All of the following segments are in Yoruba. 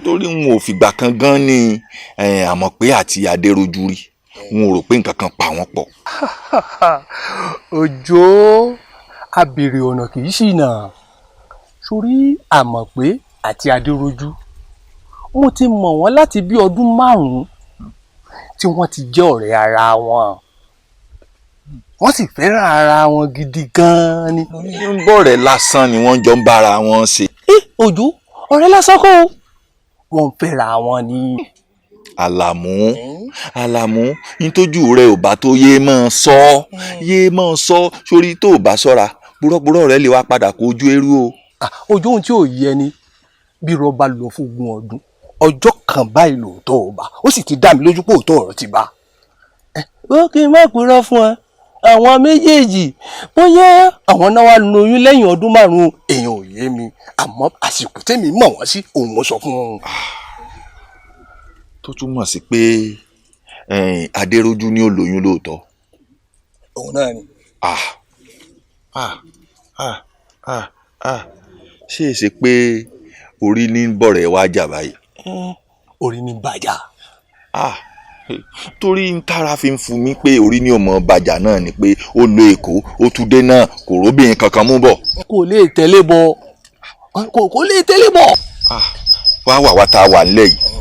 torí n ò fìgbà kan gan ni àmọ́ pé àti Adérójú rí n ò rò pé nǹkan kan pa wọ́n pọ̀. Òjó abèrè ọ̀nà kì í ṣìnà sórí àmọ̀ pé àti Adérójú mo ti mọ̀ wọ́n láti bí ọdún 5 tí wọ́n ti jẹ́ ọ̀rẹ́ ara wọn wọ́n sì fẹ́ràn ara wọn gidi gan-an ni. bọ́ọ̀rẹ́ lásán ni wọ́n jọ ń bára wọn ṣe. Òjó ọ̀rẹ́ lásán kọ́ wọ́n fẹ́ra wọn ni. Àlàmú nítòjú rẹ ò bá tó yéé máa sọ sórí tó ò bá ṣọ́ra búrọ́búrọ́ rẹ lè wá padà kó ojú eérú o. Ojú ohun tí ò yẹ ni bí rọba lọ fún 20 ọdún ọjọ́ kan báyìí lóòótọ́ ò bá ó sì ti dá mi lójú pé òótọ́ ọ̀rọ̀ ti bá. ó kì í má purọ́ fún ẹ àwọn méjèèjì bóyá àwọn náà wá lóyún lẹ́yìn ọdún 5 èèyàn ò yé mi àmọ́ àsìkò tèmi mọ̀ wọ́n sí òun mo sọ fún wọn. tó túmọ̀ sí pé Adérójú ni ó lóyún lóòótọ́. òun náà ni. ṣé é ṣe pé orí ní bọ̀rẹ̀ wá jà báyìí. orí ní bàjá. torí ń tára fi ń fún mi pé orí ní ọmọ bàjá náà ni pé ó lo Èkó ó tún dé náà kò róbìnrin kankan mú bọ̀. kò lè tẹ́lẹ̀ bọ̀. wá tá a wà nílẹ̀ yìí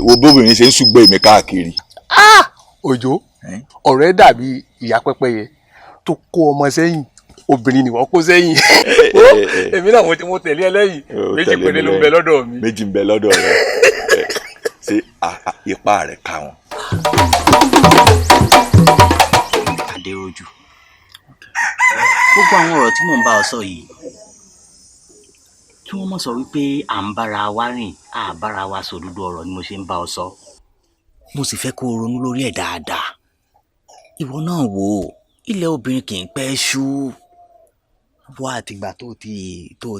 wo bóbìnrin ṣe ń ṣùgbọ́n èmi káàkiri. Òjó ọ̀rẹ́ dàbí ìyá pẹ́pẹ́yẹ tó kó ọmọ sẹ́yìn obìnrin ni wọ́n kó sẹ́yìn. èmi náà mo tẹ̀lé ẹ lẹ́yìn méjì péré ló ń bẹ lọ́dọ̀ mi. méjì ń bẹ lọ́dọ̀ rẹ ṣé ipá rẹ̀ ká wọn. Adérójú gbogbo àwọn ọ̀rọ̀ tí mò ń bá ọ sọ yìí kí wọ́n mọ̀ sọ wípé à ń bára wa rìn à bára wa sòdodo ọ̀rọ̀ ni mo ṣe ń bá ọ sọ mo sì fẹ́ kó o ronú lórí ẹ̀ dáadáa ìwọ náà wò ó ilẹ̀ obìnrin kì í pẹ́ ṣú wá àtìgbà tó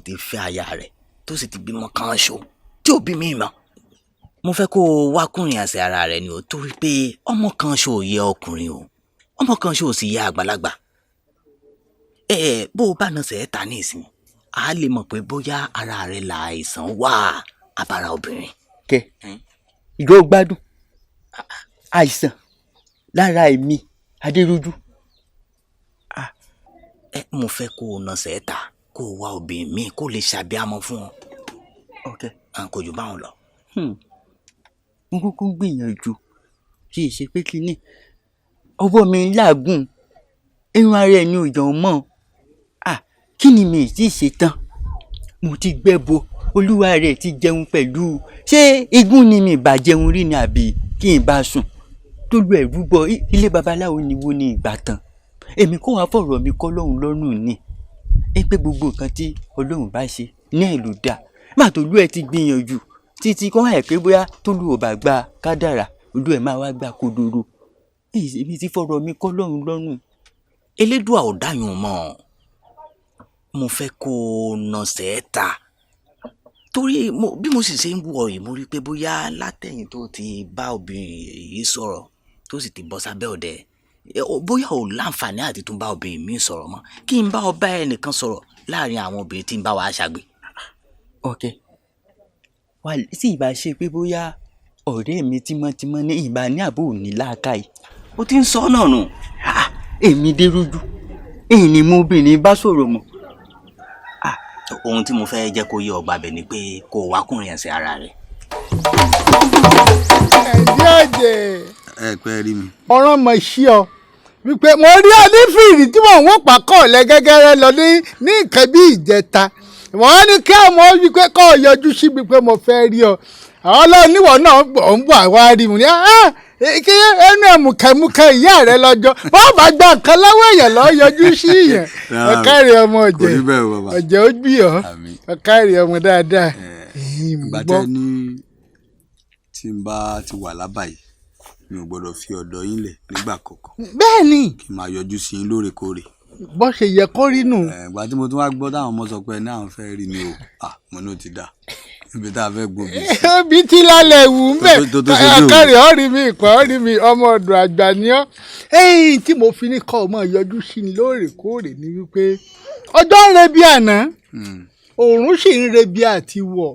ti fẹ́ aya rẹ̀ tó sì ti bímọ kan ṣo tí ò bí mi mọ́ mo fẹ́ kó o wá kùnrin àṣẹ ara rẹ̀ ni o torí pé ọmọ kan ṣo ò yẹ ọkùnrin o ọmọ kan ṣo ò sì yẹ àgbàlagbà bó o bá nà sẹ́ẹ̀ ta ní ìsìn a lè mọ̀ pé bóyá ara rẹ̀ la àìsàn wà abara obìnrin. ìjọ gbádùn àìsàn lára èmi Adérójú. mo fẹ́ kó o nà sẹ́ẹ̀ta kó o wá obìnrin míì kó lè ṣàbíamọ fún ọ. kò jù báwọn lọ. mo kúkú gbìyànjú kì í ṣe pé kínní ọwọ́ mi láàgùn irun ara ẹni ò jọ mọ́ kí ni mi ti ṣe tán mo ti gbẹ́bọ olúwa rẹ̀ ti jẹun pẹ̀lú ṣé igún ni mi bá jẹun rí ni àbí kí n bá sùn tó lu ẹ̀rú bọ ilé babaláwo ni wo ni ìgbà tán èmi kò wá fọ̀rọ̀ mi kọ́ lọ́hùn lọ́rùn ni pé gbogbo nǹkan tí Ọlọ́run bá ṣe ní ìlú dá má tó lú ẹ ti gbìyànjú títí kọ́ ẹ̀ pé bóyá tó lù ò bá gba kádàrà olú ẹ̀ máa wá gbà kodoro èmi ti fọ̀rọ̀ mi kọ́ lọ́hùn lọ́rùn. Elédùà ò dáyùn mọ́ mo fẹ́ kó o nà sẹ́ẹ̀ta torí bí mo sì ṣe ń wọ yìí mo rí i pé bóyá látẹ̀yìn tó ti bá obìnrin yìí sọ̀rọ̀ tó sì ti bọ́ sábẹ́ ọ̀dẹ̀ bóyá ò láǹfààní àti tún bá obìnrin mi sọ̀rọ̀ mọ́ kí n bá ọ bá ẹnìkan sọ̀rọ̀ láàrin àwọn obìnrin tí ń bá wa ṣàgbé. wà sí ìbá ṣe pé bóyá ọ̀rẹ́ mi tímọ́tímọ́ ní ìbá ní àbò òní láàkàyè ó ti ń sọ náà nù. èmi Dérójú èyí ni mo obìnrin bá sọ̀rọ̀ mọ́. ohun tí mo fẹ́ jẹ́ kó yé ọgbà bẹ̀ ni pé kó o wákùnrin ẹ̀sẹ̀ ara rẹ̀. ẹ̀dí ọ̀jẹ̀. ẹ pẹ́ rí mi. ọ̀ràn mọ̀ sí ọ wípé mo rí onífìrì tí mò ń wọ́n pàkọ́ lẹ gẹ́gẹ́rẹ́ lọ ní nǹkan bí ìjẹta wọ́n ní kí àwọn wípé kọ́ ọ yọjú síbi pé mo fẹ́ rí ọ àwọn ọlọ́ọ̀níwọ̀ náà ń bọ̀ àwa rí mi ní kí ẹnu ẹ̀mùkẹ́mùkẹ́ ìyá rẹ lọ́jọ́ bọ́ọ̀ bá gba nǹkan lọ́wọ́ èèyàn lọ́ọ́ yọjú sí yẹn ọ̀kárí ọmọ ọ̀jẹ̀ ó gbì ọ́ ọ̀kárí ọmọ dáadáa. gbàtẹ́ ní tí n bá ti wà lábàáyé mi ò gbọ́dọ̀ fi ọ̀dọ̀ yín lẹ̀ nígbà kọ̀ọ̀kan. bẹ́ẹ̀ ni. kí n máa yọjú sí yín lóòrèkóòrè. bó ṣe yẹ kó rí nù. ìgbà tí mo tún wá gbọ́ táwọn ọmọ sọ pé ní àwọn fẹ́ rí mi o mo ní ó ti dà ibi tá a fẹ́ gbòbí. ibi tí lálẹ́ wù ú bẹ́ẹ̀ àkàrẹ̀ ọ̀rí mi ìpà ọ̀rí mi ọmọ ọ̀dọ̀ àgbà ni ọ́. ẹ̀yìn tí mo fi ní kọ́ ọmọ yọjú sí ni lóòrèkóòrè ni wípé ọjọ́ ń re bí àná òòrùn sì ń re bí àti wọ̀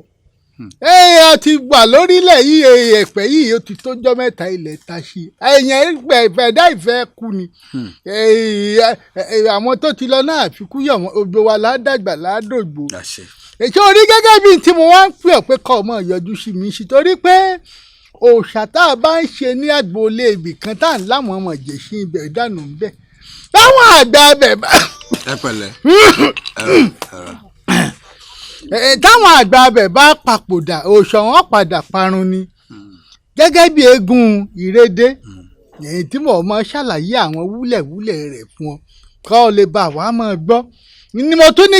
èèyàn ti wà lórílẹ̀ yìí ẹ̀pẹ́ yìí ó ti tójọ́ mẹ́ta ilẹ̀ ta sí i èèyàn ìfẹ̀dá ìfẹ́ kú ni àwọn tó ti lọ náà àfikún yọ̀ wọ́n ògbó wa ládàgbà ládògbò èso orí gẹ́gẹ́ bíi tí mo wá ń pè ọ́ pé kọ́ ọmọ ìyọjú sí mi sí torí pé òòṣà tá a bá ń ṣe ní agboolé ibì kan tá à ń láwọn ọmọ ìjẹ̀sìn ibẹ̀ dànù ń bẹ̀ táwọn àgbà abẹ̀ bá. ẹ pẹ̀lẹ́ táwọn àgbà abẹ̀ bá papòdà òòṣà wọn padà parun ni gẹ́gẹ́ bí eégún ìrédé èyí tí mo mọ ṣàlàyé àwọn wúlẹ̀wúlẹ̀ rẹ̀ fún ọ kọ́ ọ lè bá wa mọ̀ gbọ́ ni mo tún ní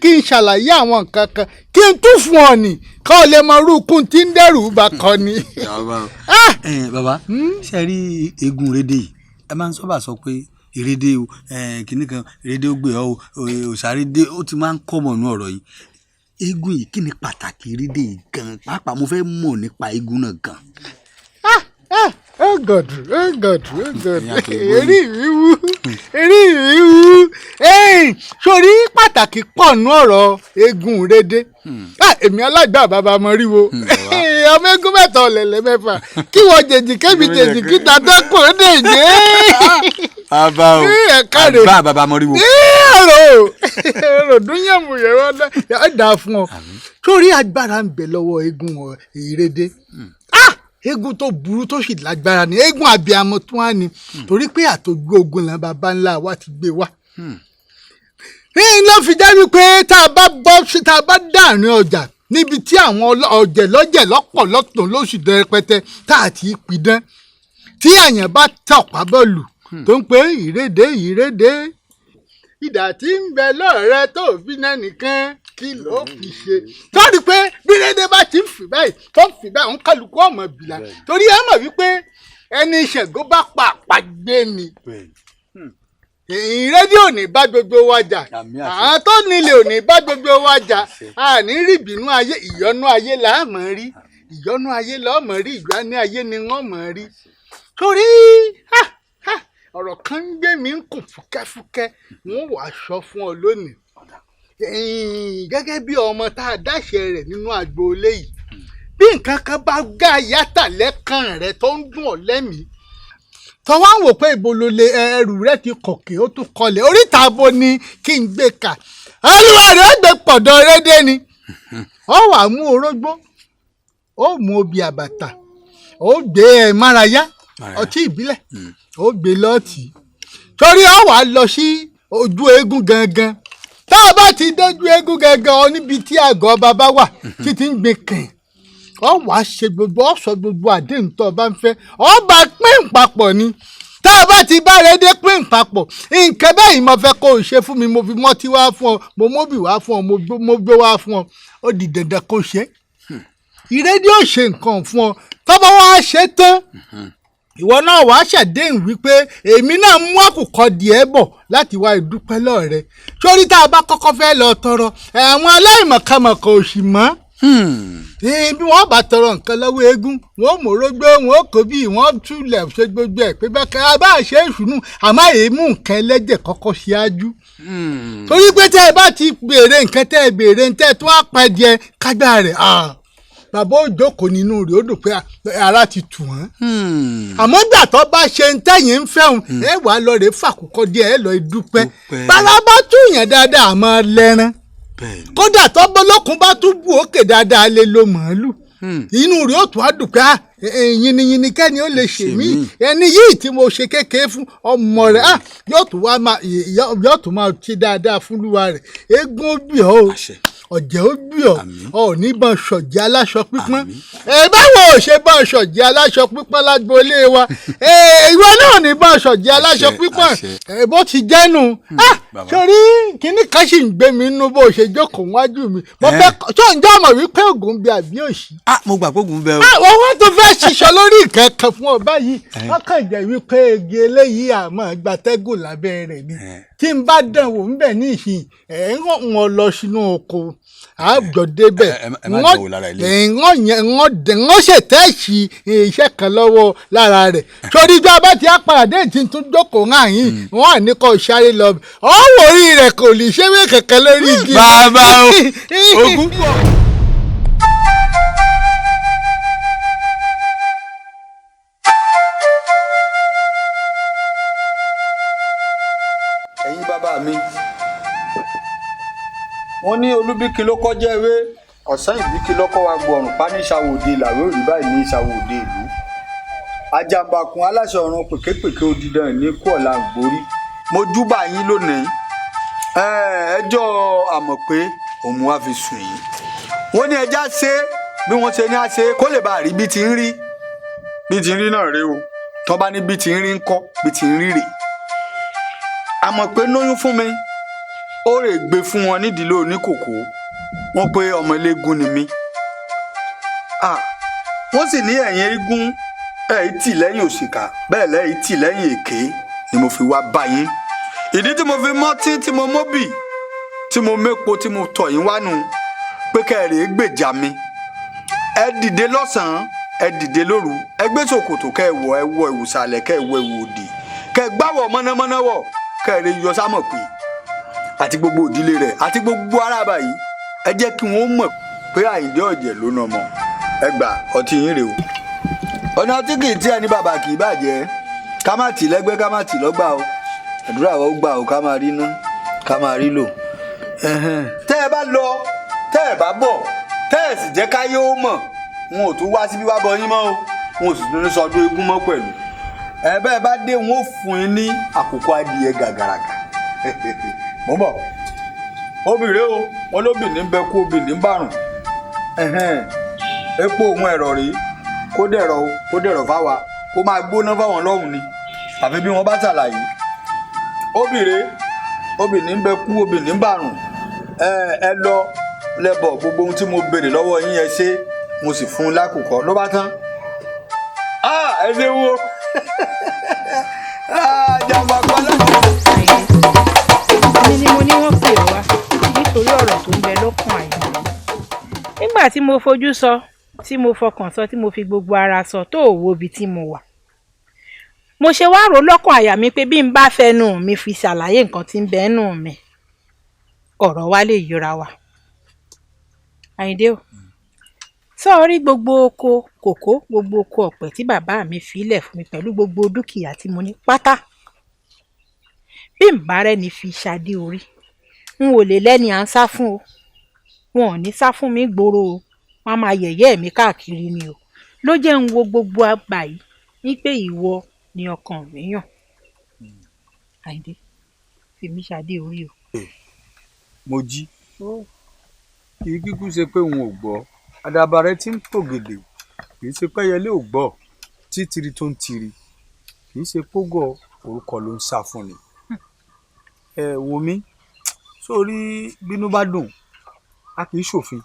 kí n ṣàlàyé àwọn nǹkan kan kí n tún fún ọ nì kọ́ ọ lè mọ rúkún tí ń dẹ́rù bá kọ ni. bàbá ṣe rí eégún ìrédé yìí ẹ máa ń sábà sọ pé ìrédé o kìnnì kan ìrédé ó gbé ọ òṣàrédé ó ti máa ń kọ́mọ̀ nú ọ̀rọ̀ yìí eégún yìí kí ni pàtàkì ìrédé yìí gan pàápàá mo fẹ́ mọ̀ nípa eégún náà gan. Oh God. Eri mi wú. Sori pàtàkì pọ̀ nú ọ̀rọ̀ eégún ìrédé. Èmi alágbà bàbá mọ ríwo. Ọmọ eégún mẹ́ta ọ̀lẹ̀lẹ̀ mẹ́fà. Kí wọ́n jèjì kébi jèjì kíta dẹ́kun dé dé. Bàbá o, àgbà bàbá mọ ríwo. Èrò dúnyàmù yẹn wọ́n dá fún ọ. Sori agbára ń bẹ lọ́wọ́ eégún ìrédé. Eégún tó burú tó sì lágbára ni eégún abiyamọ tó wá ni torí pé àtòjú ogun là bàbá ńlá wa ti gbé wá. Ló fi jẹ́ wípé tá a bá dàrin ọjà níbi tí àwọn ọ̀jẹ̀ lọ́pọ̀ lọ́tọ̀ lóṣù rẹpẹtẹ tá a ti pidán tí àyàn bá tọ̀pá bọ́ọ̀lù tó ń pè ìrédé ìdà tí ń bẹ lọ́ọ̀rẹ́ tó fi náà nìkan kí ló fi ṣe torí pé bí rédé bá ti ń fì báyìí tó ń fì báyìí ń kálukú ọmọ bìlà torí ẹ mọ̀ wípé ẹni Ṣàngó bá pa àpagbé ni ìrédé ò ní bá gbogbo wa jà àwọn tó nílé ò ní bá gbogbo wa jà àní rí ìbínú ayé ìyọnú ayé là á mọ̀ rí ìyọnú ayé là á mọ̀ rí ìgbani ayé ni wọ́n mọ̀ rí torí ọ̀rọ̀ kan ń gbé mi ń kùn fúkẹ́fúkẹ́ wọ́n wàá sọ fún ọ lónìí gẹ́gẹ́ bí ọmọ tá a dáṣẹ rẹ̀ nínú agboolé yìí bí nǹkan kan bá gá yàtà lẹ́kàn rẹ̀ tó ń dùn ọ́ lẹ́mìí tọ́wọ́ ń wò pé ìbolole ẹrù rẹ̀ ti kọ̀kẹ́ ó tún kọlẹ̀ oríta abo ni kí n gbé kà olúwa rẹ̀ gbé pọ̀dọ̀ rédé ni ó wàá mú orógbó ó mú obì àbàtà ó gbé márayá ọtí ìbílẹ̀ ó gbé lọ́ọ̀tì torí ó wàá lọ sí ojú eégún gangan tá a bá ti dójú eégún gangan ọ níbi tí àgọ́ bàbá wà títí ń gbin kàn ọ wàá ṣe gbogbo ọ̀sọ̀ gbogbo àdéhùn tó o bá ń fẹ́ ọ bá pín papọ̀ ni tá a bá ti bá rédé pín papọ̀ nǹkan báyìí mo fẹ́ kó o ṣe fún mi mo fi mọ́tí wá fún ọ mo móbì wá fún ọ mo gbé wá fún ọ ó di dandan kó ṣe ìrédé ò ṣe nǹkan fún ọ tọ́bọ̀ wá ṣe tán ìwọ náà wàá ṣàdéhùn wípé èmi náà mú àkùkọ díẹ̀ bọ̀ láti wá ìdúpẹ́ lọ́ọ̀rẹ́ sórí tá a bá kọ́kọ́ fẹ́ lọ tọrọ àwọn aláìmọ̀kàmọ̀kà ò sì mọ́ bí wọ́n bá tọrọ nǹkan lọ́wọ́ eégún wọ́n mòrógbó wọ́n kò bí wọ́n túlẹ̀ ṣe gbogbo ẹ̀ pé bẹ́ẹ̀ a bá ṣe é ṣùnú àmọ́ èémú nǹkan ẹlẹ́dẹ̀ kọ́kọ́ ṣáájú torí pé tẹ́ ẹ bá ti béèrè nǹkan tẹ́ ẹ béèrè tẹ́ ẹ tó wá pa díẹ̀ kágbá rẹ̀ bàbá ó jókòó nínú rẹ̀ ó dùn pé ara ti tù wọ́n. àmọ́ gbà tó bá ṣe ń tẹ̀yìn ń fẹ́hùn ẹ wà á lọ rè fàkùkọ díẹ̀ ẹ lọ dúpẹ́. bàrà bá túyàn dáadáa àmọ́ lẹ́rán. kódà tó bọ́lọ́kùn bá tún bù òkè dáadáa lè lo màálù. inú rẹ̀ ó tún á dùn pé yìnyín kẹ́ni ó lè ṣe mí ẹni yìí tí mo ṣe kékeré fún ọmọ rẹ̀ yóò tún máa ṣe dáadáa fún lúwa rẹ̀ eégún bí ọ́ ọ̀jẹ̀ ó bí ọ̀ níbọn ṣọ̀jẹ̀ aláṣọ pípọ́n báwo ò ṣe bọ́n ṣọ̀jẹ̀ aláṣọ pípọ́n lágboolé wa ìwọ náà níbọn ṣọ̀jẹ̀ aláṣọ pípọ́n bó ti jẹ́nu sórí kíní kan sì ń gbé mi nínú bó ṣe jókòó wájú mi mo fẹ́ tó ń jẹ́ ọmọ wípé ògùn bí àbí òṣì. mo gbà pé ògùn bẹ o. owó tó fẹ́ ṣiṣọ́ lórí ìkẹ́kẹ́ fún ọ báyìí wọ́n kàn jẹ́ wípé egi eléyìí àmọ́ gbatẹ́gùn lábẹ́ rẹ̀ ni tí n bá dán wò ń bẹ̀ ní ìsìn wọ́n lọ sínú oko àjọ débẹ̀ wọ́n ṣètẹ́ẹ̀sì iṣẹ́ kan lọ́wọ́ lára rẹ̀ sórí bí a bá ti apàdé tí tún jókòó hàn yín wọ́n à ní kó sáré lọ ọ̀wọ́ orí rẹ̀ kò lè ṣe wé kẹ̀kẹ́ lórí igi. bàbá o ogun pọ̀. wọ́n ní olúbíkin ló kọjá ewé ọ̀sán ìbíkin lọ́kọ́ wa gbọ̀rùn pa ní ìṣàwòde ìlàwé òrí báyìí ní ìṣàwòde ìlú ajambakun aláṣẹ ọ̀run pèképèké odidan ní kú ọ̀la gbórí mo júbà yín lónìí ẹjọ́ àmọ̀ pé òun wá fi sùn yín wọ́n ní ẹja ṣe bí wọ́n ṣe ní á ṣe kó lè bá rí bí ti ń rí náà rèé o tọ́ bá ní bí ti ń rí ń kọ́ bí ti ń rí rèé àmọ̀ pé lóyún fún mi ó rè gbé fún wọn nídìílé oníkòkó wọ́n pé ọmọ eléégún ni mí wọ́n sì ní ẹ̀yìn eégún tì lẹ́yìn òṣìkà bẹ́ẹ̀ lẹ́yìn tì lẹ́yìn èké ni mo fi wá bá yín ìdí tí mo fi mọ́tí tí mo mọ́bì tí mo mépo tí mo tọ̀ yín wánu pé kẹ́rẹ̀ẹ́ gbèjà mi ẹ dìde lọ́sàn-án ẹ dìde lóru ẹ gbé ṣòkòtò kẹ́ ẹ wọ ìwùsàlẹ̀ kẹ́ ẹ wọ ìwù òdì kẹ́ ẹ gbáwọ̀ mọ́nàmọ́ná wọ̀ kẹ́rẹ̀ẹ́ yọ sámọ̀ pé àti gbogbo ìdílé rẹ̀ àti gbogbo aráàbà yìí ẹ jẹ́ kí wọ́n mọ̀ pé Àyìndé Ọ̀jẹ̀ ló nà ọmọ ẹ gbà ọtí yín rèé o ọ̀nà tí kì í tí ẹni bàbá kì í bàjẹ́ ká má tì lẹ́gbẹ́ ká má tì lọ́gbà o àdúrà wọ́n gbà o ká máa rí ná ká máa rí lò. tẹ́ ẹ bá lọ tẹ́ ẹ bá bọ̀ tẹ́ ẹ sì jẹ́ káyé ó mọ̀ wọn ò tún wá síbí wá bọ yín mọ́ o wọn ò sì tún ní sọdún eégún mọ́ pẹ̀lú ẹ bẹ́ẹ̀ bá dé wọn ò fún yín ní àkókò adìyẹ gàgàràgà mo bọ̀ obìnrin o wọn lóbìnrin bẹ kú obìnrin bàrùn epo òun ẹ̀rọ rèé kó dẹ̀rọ̀ fáwa kó máa gbóná fáwọn lọ́hùn ni àfi bí wọ́n bá ṣàlàyé obìnrin bẹ kú obìnrin bàrùn ẹ lọ lẹ́bọ̀ gbogbo ohun tí mo béèrè lọ́wọ́ yín ẹ ṣe mo sì fún un lákòókò ló bá tán ẹ ṣe wo jàmbá kan lọ́wọ́. èmi ni mo ní wọ́n pè ọ́ wá nítorí ọ̀rọ̀ tó ń bẹ lọ́kàn Àyìndé nígbà tí mo fojú sọ tí mo fọkàn sọ tí mo fi gbogbo ara sọ tó wo ibi tí mo wà mo ṣe wá rò lọ́kàn àyà mi pé bí n bá fẹnu mi fi ṣàlàyé nǹkan tí ń bẹ nù mi ọ̀rọ̀ wa lè yọra wa Àyìndé o sọ rí gbogbo oko kòkó gbogbo oko ọ̀pẹ tí bàbá mi filẹ̀ fún mi pẹ̀lú gbogbo dúkìá tí mo ní pátá bí n bá rẹ́ni fi ṣadé orí n ò lè lẹ́ni à ń sá fún o wọn ò ní sá fún mi gbòòrò o wọn máa yẹ̀yẹ́ mi káàkiri ni o ló jẹ́ ń wo gbogbo àgbà yìí ní pé ìwọ ni ọkàn mi yàn Àyìndé fèmí ṣadé orí o. mo jí kì í kíkú ṣe pé òun ò gbọ́ àdàbà rẹ tí ń pògèdè kì í ṣe pẹ́yẹlé ò gbọ́ títiri tó ń tiri kì í ṣe pógọ̀ orúkọ ló ń sá fún ni. wò mí sórí bínú bá dùn a kì í ṣòfin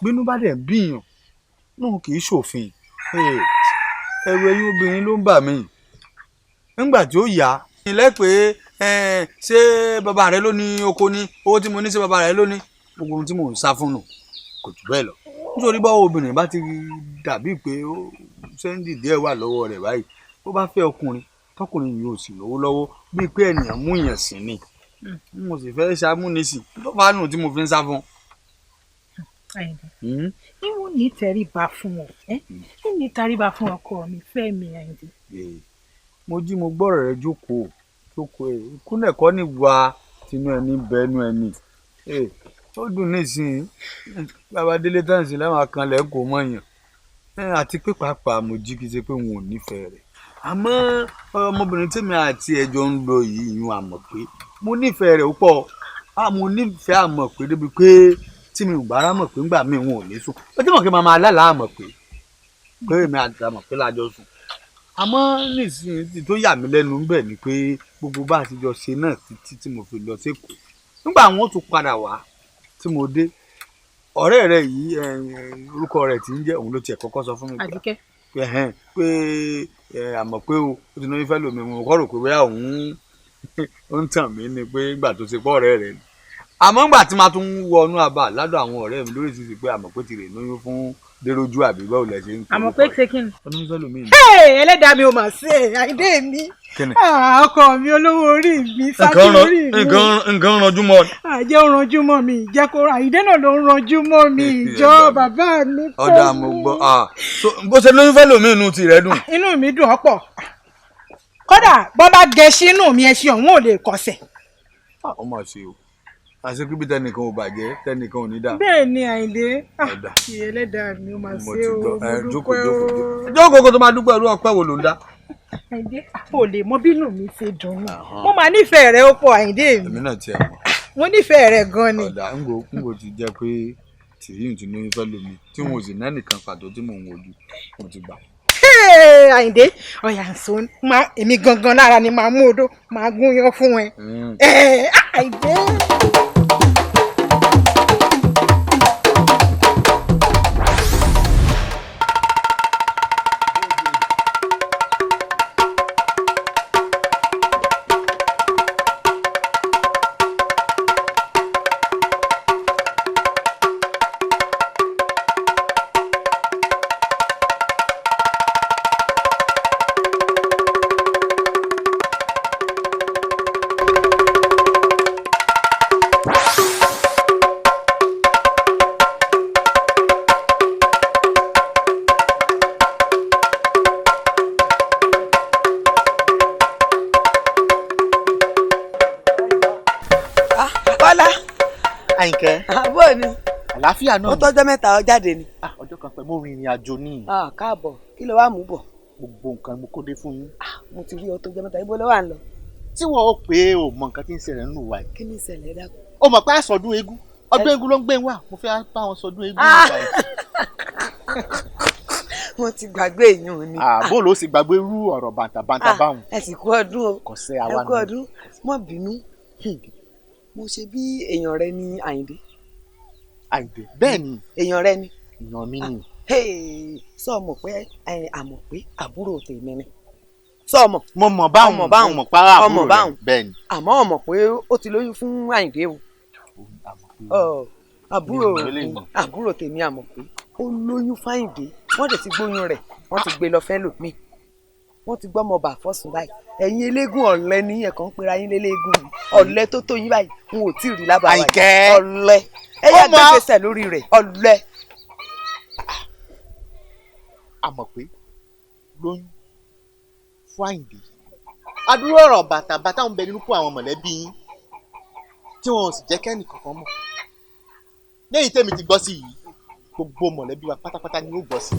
bínú bá dẹ̀ bíyàn náà kì í ṣòfin ẹ̀rù ẹ̀yin obìnrin ló ń bà mí nígbà tí ó yá ilé pé ṣé bàbá rẹ ló ní oko ní owó tí mo ní ṣé bàbá rẹ ló ní gbogbo ohun tí mò ń sá fún nù kò jù bẹ́ẹ̀ lọ nítorí báwo obìnrin bá ti dàbí pé ó sẹ́ńdì díẹ̀ wà lọ́wọ́ rẹ̀ báyìí ó bá fẹ́ ọkùnrin tọkùnrin yìí ò sì lówó lọ́wọ́ bíi pé ènìyàn mú yàn sí ni mo sì fẹ́ ṣàmúnisì tó bá nù tí mo fi ń sá fún. Àyìndé ìwọ ní tẹríba fún ọ ní tẹríba fún ọkọ mi Fẹ́mi Àyìndé. mo jí mo gbọ́rọ̀ rẹ jókòó ìkúnlẹ̀ kọ́ ní wà tinú ẹni bẹ́ẹ̀nu ẹni ó dùn nísìnyí bàbá délé tàǹsì láwọn akànlẹ̀ kò mọ̀yàn àti pé pàápàá mo jí kí n ṣe pé wọn ò nífẹ̀ẹ́ rẹ̀ àmọ́ ọmọbìnrin tèmi àti ẹjọ́ ń lọ yìí yún àmọ̀ pé mo nífẹ̀ẹ́ rẹ̀ púpọ̀ mo nífẹ̀ẹ́ àmọ̀ pé débi pé tí mi ò bá rámọ̀ pé ńgbà míì wọn ò ní sùn ó tí mọ̀ kí màmá alálàá àmọ̀ pé èmi àti àmọ̀ pé lájọ sùn àmọ́ nísìnyí tó yà mí lẹ́nu ń bẹ̀ ni pé gbogbo bá a ti jọ ṣe náà títí tí mo fi lọ sékòó nígbà wọn tún padà wá tí mo dé ọ̀rẹ́ rẹ̀ yìí orúkọ rẹ̀ tí ń jẹ́ òun ló tiẹ̀ kọ́kọ́ sọ fún mi Àdìkẹ́ pé àmọ̀ pé o ti náà fẹ́ lómi mo kọ́ rò pé bóyá òun ó ń tàn mí ni pé ìgbà tó ṣe pọ̀ ọ̀rẹ́ rẹ̀ ni àmọ́ ńgbà tí máa tún wọnú àbá ládùn àwọn ọ̀rẹ́ mi lórí ìsinsìnyí pé àmọ̀ pé ti rè lóyún fún dérójú àbí báwo lẹ ṣe ń kọ́ àmọ́ pé ṣe kí ni. ọdún fẹ́ lómi ni. ẹlẹ́dàá mi ò mà ṣe Àyìndé mi ọkọ mi olówó orí mi sábì orí mi. nǹkan ranjú mọ́. àjẹ́ ń ranjú mọ́ mi jẹ́ kó Àyìndé náà ló ń ranjú mọ́ mi ìjọ bàbá mi. ọ̀dà mo gbọ́ bó ṣe lóyún fẹ́ lómi inú tirẹ̀ dùn. inú mi dùn ọ̀pọ̀ kódà bọ́ bá gẹṣin inú mi ẹṣin ọ̀hún ò lè kọsẹ̀. ọmọ ṣe o àṣekú bí tẹnìkan ò bàjẹ́ tẹnìkan ò ní dà. bẹ́ẹ̀ ni Àyìndé ìyẹn ẹlẹ́dàá mi ó máa ṣe o mo dúpẹ́ o. jókòó kó tó máa dúpẹ́ irú ọpẹ́ wo ló ń dá. Àyìndé ò lè mọ bínú mi ṣe dùn mí mo máa nífẹ̀ẹ́ rẹ ó pọ̀ Àyìndé mi. èmi náà tiẹ̀ mọ̀. mo nífẹ̀ẹ́ rẹ gan ni. ọ̀dà ń gbò ti jẹ́ pé tìyín tí lóyún fẹ́ lómi tí wọn ò sì ná nìkan pàtó tí mò ń wojú mo ti gbà. Àyìndé ọ̀yà ǹsọ èmi gangan lára ni màá mú odó màá gún yan fún ẹ. Àyìndé. Àyìnkẹ́. àbọ̀ ni. àlàáfíà náà. ó tọ́jọ́ mẹ́ta ọ jáde ni. ọjọ́ kan pẹ̀ mo rin ìrìn àjò ní. káàbọ̀ kí ló wá mú bọ̀. gbogbo nǹkan mo kó dé fún yín. mo ti rí ọ tọ́jọ́ mẹ́ta ibo ló wà ń lọ. tí wọn ò pé o mọ nǹkan tí ń ṣẹlẹ̀ nínú wa yìí. kí ni ìṣẹ̀lẹ̀ dákun. o mọ̀ pé àsọdún eégún ọdún eégún ló ń gbé wá mo fẹ́ bá wọn sọdún eégún nígbà yìí. wọ́n ti gbàgbé èèyàn ni. bó ló sì gbàgbé irú ọ̀rọ̀ bàǹtàbàǹtà báwọn. ẹ sì kú ọdún o. kò sẹ́ àwa ẹ kú ọdún mọ́ bínú. mo ṣe bí èèyàn rẹ ní Àyìndé. Àyìndé bẹ́ẹ̀ ni èèyàn rẹ ni. èèyàn mi ni. sọ mọ̀ pé àmọ̀ pé àbúrò tèmi ni. sọ mọ̀. mo mọ̀ báwọn mo mọ̀ para àbúrò rẹ bẹ́ẹ̀ ni. àmọ́ ọmọ pé ó ti lóyún fún Àyìndé o. àbúrò tèmi àmọ̀ pé ó lóyún fún Àyìndé wọ́n dẹ̀ ti gbóyún rẹ̀ wọ́n ti gbé lọ fẹ́ lòmíì wọ́n ti gbọ́mọ bà fọ́sùn báyìí ẹ̀yin eléégún ọ̀lẹ ní ẹ̀kan pera yín léléégún ọ̀lẹ tó tó yín báyìí n ò tí ì rí lábàá wáyé ọ̀lẹ ẹ yá gbẹ́gbẹ́sẹ̀ lórí rẹ̀ ọ̀lẹ. àmọ̀ pé lóyún fún Àyìndé adúrò ọ̀rọ̀ bàtàbàtà ń bẹ nínú kó àwọn mọ̀lẹ́bí yín tí wọn ò sì jẹ́ kẹ́nì kankan mọ̀ lẹ́yìn tèmi ti gbọ́ sí yìí gbogbo mọ̀lẹ́bí wa pátápátá ni ó gbọ́ sí.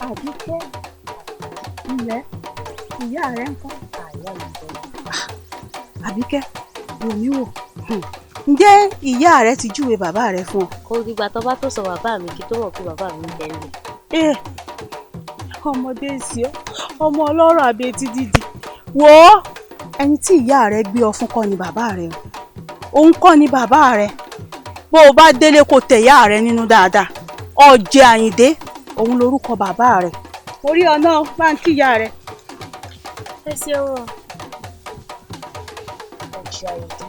Àbíkẹ́ ilẹ̀ ìyá rẹ̀ ń kọ́. Àbíkẹ́ wò mí wò ǹjẹ́ ìyá rẹ ti júwe bàbá rẹ fún ọ. kò dìgbà tó bá tó sọ bàbá mi kí tó mọ̀ pé bàbá mi ń bẹ nílẹ̀. ọmọdé sí ọ ọmọ ọlọ́rọ̀ àbẹ́tí dídì wò ó ẹni tí ìyá rẹ gbé ọ fún kọ́ ni bàbá rẹ òun kọ́ ni bàbá rẹ bó o bá délé kó tẹ ìyá rẹ nínú dáadáa ọ̀jẹ̀ Àyìndé òun lorúkọ bàbá rẹ orí ọ̀nà bá ń kí ìyá rẹ. ẹ ṣeun o. ọ̀jẹ̀ Àyìndé.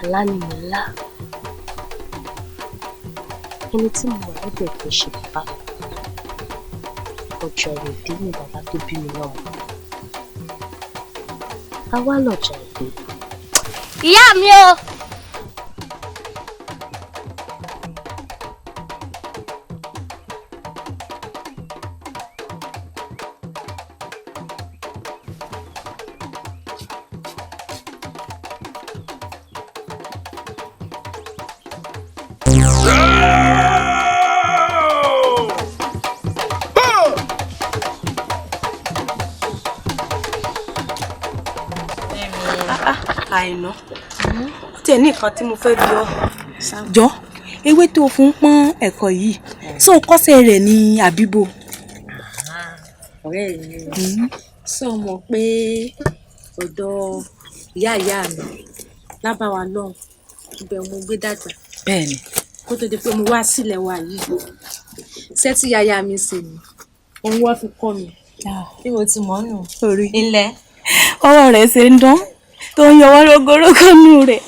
Àlá ni mo lá ẹni tí mo wà lọ́dọ̀ kò ṣe bàbá ọ̀jọ̀ Àyìndé ni bàbá tó bí mi náà a wá lọ́jọ́ Àyìndé. ìyá mi o. Àìná ó tiẹ̀ ní nǹkan tí mo fẹ́ bí ọ jọ ewé tó fún pọ́n ẹ̀kọ́ yìí ṣé o kọ́sẹ̀ rẹ̀ ní àbíbo. ọ̀rẹ́ mi sọ mọ̀ pé ọ̀dọ̀ ìyá mi lábáwá lọ́hùn ibẹ̀ mo gbé dàgbà. bẹ́ẹ̀ni. kó tó di pé mo wá sílẹ̀ wa yìí ṣé tí yáyá mi ṣe ni òun wá fi kọ́ mi bí mo ti mọ̀ nù. orí ilẹ̀ ọwọ́ rẹ̀ ṣe ń dán tó ń yọwọ́ rógórógó nù rẹ̀.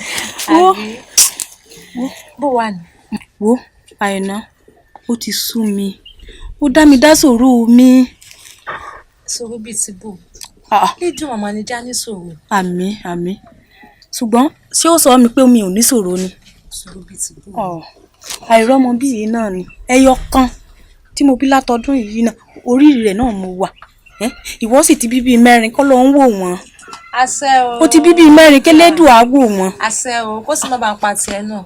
bó wà ní. wo Àìná ó ti sú mi ó dá mi dá sòrò mi. Sòrò bíi ti bò. Lédùn màmá ni já ní sòrò. Àmín àmín. Ṣùgbọ́n ṣé ó sọ mi pé mi ò ní sòrò ni? Sòrò bíi ti bò. Àìrọ́mọ bí yìí náà ni ẹyọ kan tí mo bí látọdún yìí náà orí rẹ̀ náà mo wà. Ìwọ sì ti bí bíi 4 kọ́ ló ń wò wọ́n. Àṣẹ o. Ó ti bí bíi 4 kélédùn á wò wọ́n. Àṣẹ o, kó sì má bàa pa tiẹ̀ náà.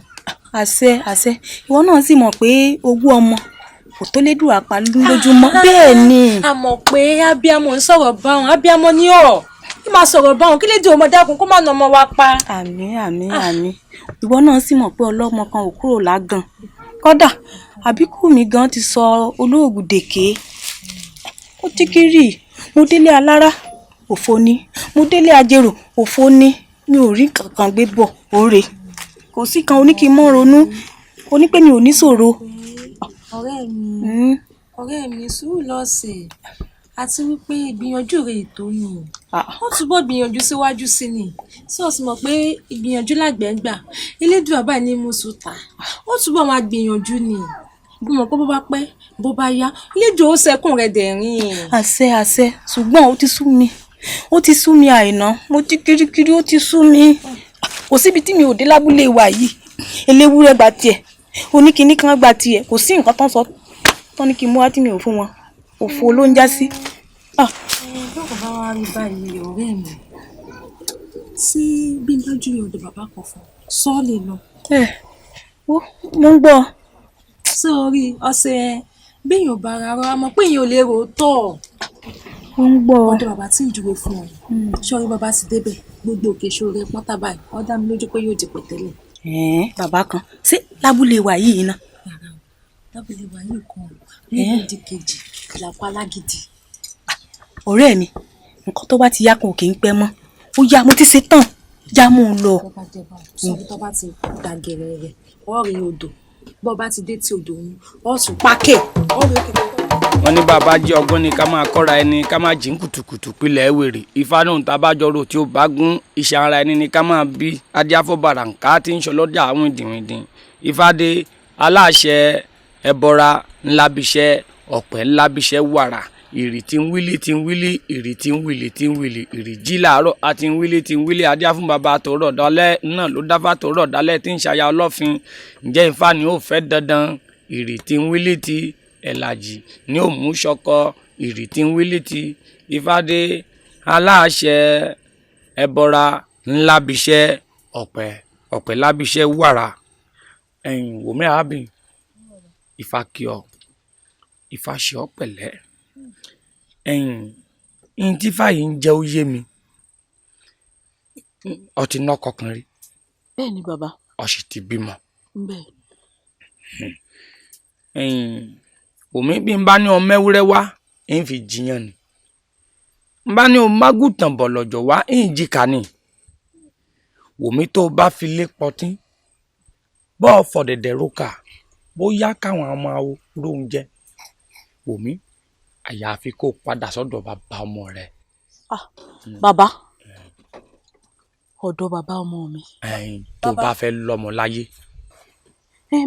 Àṣẹ ìwọ náà sì mọ̀ pé ogún ọmọ kò tó lédùn àpá lójúmọ́. Bẹ́ẹ̀ ni. A mọ̀ pé abiyamọ ń sọ̀rọ̀ báwọn abiyamọ ní ọ̀ kí máa sọ̀rọ̀ báwọn kí lédè ọmọ dákun kó má nà ọmọ wa pa. Àmín. Ìwọ náà sì mọ̀ pé ọlọ́mọ kan ò kúrò lágàn. Kódà àbíkú mi gan ti sọ olóògùn dèké. Ó ti kiri mo délé alára òfo ni mo délé ajérò òfo ni mi ò rí kankan gbé bọ̀ òre kò sí kan oníkì mọ́ ronú oní pé mi ò ní ṣòro. Ọ̀rẹ́ mi sùúrù lọ́sẹ̀ àti wípé ìgbìyànjú rẹ̀ ètò ni ó túbọ̀ gbìyànjú síwájú sí ni sí o sì mọ̀ pé ìgbìyànjú làgbẹ̀ngbà elédùn àbá ní mùsùlùmá ó túbọ̀ máa gbìyànjú ni bí mo pé bó bá pẹ́ bó bá yá elédùn ó sẹ́kùn rẹ̀ dẹ̀rín. Àṣẹ ṣùgbọ́n ó ti sú mi Àìná mo ti kirikiri ó ti sú mi kò síbi tí mi ò dé lábúlé wa yìí eléwúrẹ́ gba tiẹ̀ oníkiní kan gba tiẹ̀ kò sí nǹkan tán sọ tán ní kí n mú wá tí mi ò fún wọn òfò ló ń já sí. Bọ́kọ̀ bá wá rí báyìí ọ̀rẹ́ mi sí bí lójú ọ̀dọ̀ bàbá kan fún sọ́ọ̀lì lọ. Mo ń gbọ́. Sórí ọ̀sẹ̀ béèyàn bá ara rọ àmọ́ pé èèyàn ò lè rò ó tọ̀. Mo ń gbọ́. Ọ̀dọ̀ bàbá tí ń júwe fún ọ sọ́ọ́rí bàbá sì débẹ̀ gbogbo òkè ṣòro rẹ pọ́n tábà yìí ó dá mi lójú pé yóò di pẹ̀tẹ́lẹ̀. Bàbá kan ṣé lábúlé wa yìí ná. Lábúlé wa yìí kan ní ìdí kejì ìlàpá alágídí. Ọ̀rẹ́ mi nǹkan tó bá ti yá kan ò kì í pẹ́ mọ́ ó yá mo ti ṣe tán já mú un lọ. Tó bá ti dàgẹ̀rẹ̀ rẹ̀ ọ̀rẹ́ odò bọ́ bá ti dé tí odò òun ọ̀sùn pákẹ́ ọ̀rẹ́ kékeré. Wọ́n ní bàbá jẹ́ ọgbọ́n ni ká máa kọ́ra ẹni ká máa jí kùtùkùtù pilẹ̀ wèrè Ifá náà tá a bá jọ rò tí ó bá gún iṣẹ́ ara ẹni ni ká máa bí adíáfọ́bàrà nǹka tí ń ṣọlọ́dà àwọn ìdìrìndìn Ifádé aláṣẹ ẹbọra ńlábíṣẹ́ ọ̀pẹ ńlábíṣẹ́ wàrà ìrì tí ń wílì tí ń wílì ìrì tí ń wílì tí ń wílì ìrì jí làárọ̀ àti ń wílì tí ń wílì adíá fún bàbá tòrọ̀ dálẹ̀ náà ló dáfà tòrọ̀ dálẹ̀ tí ń ṣaya ọlọ́fin ǹjẹ́ Ifá ni ó fẹ́ dandan ìrì tí ń wílì tí ẹ̀làjì ní òmù ṣọkọ ìrì tí ń wílì tí Ifádé aláṣẹ ẹbọra ńlábíṣẹ́ ọ̀pẹ lábíṣẹ́ wàrà wòmí àábì Ifá kí ọ Ifá ṣe ọ pẹ̀lẹ́ ẹ̀yìn tí fàyè ń jẹ́ ó yé mi ọtí náà kọkàn rí. Bẹ́ẹ̀ ni bàbá. ọ̀sì ti bímọ. Bẹ́ẹ̀. Òmí bí n bá ní ọmọ ewúrẹ́ wá ń fi jiyàn ni n bá ní o mágùtàn bọ̀ lọ́jọ́ wá ń jìkà ni Òmí tó bá fi lé pọtí bọ́ọ̀ fọ̀dẹ̀dẹ̀ rókà bóyá káwọn ọmọ awo róúnjẹ Òmí àyàfi kó padà sọ́dọ̀ bàbá ọmọ rẹ̀. Bàbá ọ̀dọ̀ bàbá ọmọ mi. tó bá fẹ́ lọ́mọ láyé.